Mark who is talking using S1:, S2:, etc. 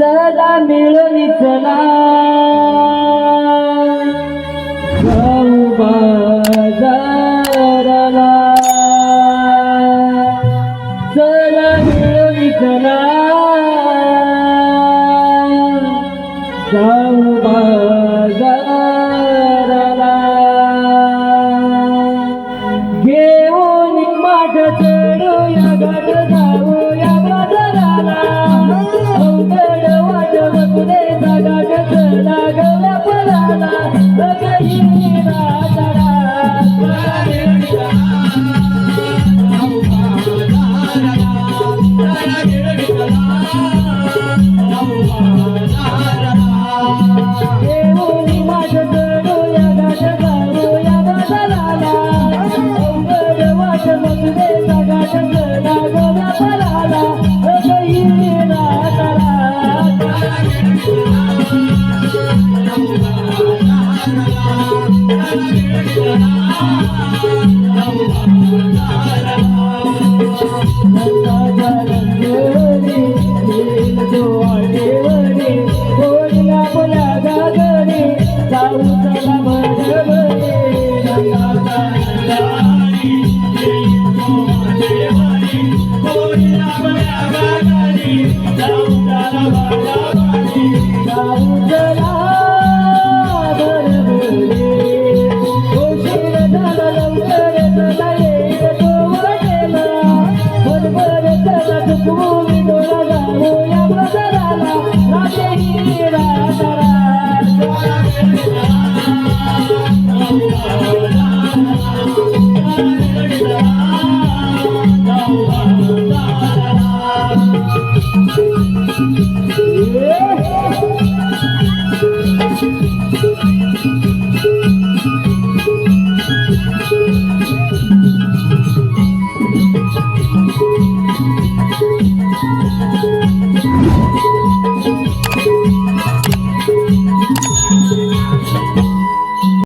S1: चला मिळून चला जाऊ बाजाराला, चला मिळून चला जाऊ बाजाराला, घेऊन माठ चढूया गाठ जाऊया बाजाराला, अवघड वाट बघूने गाठ चढा गव्या पराला, गगीरा चढा जाऊ चला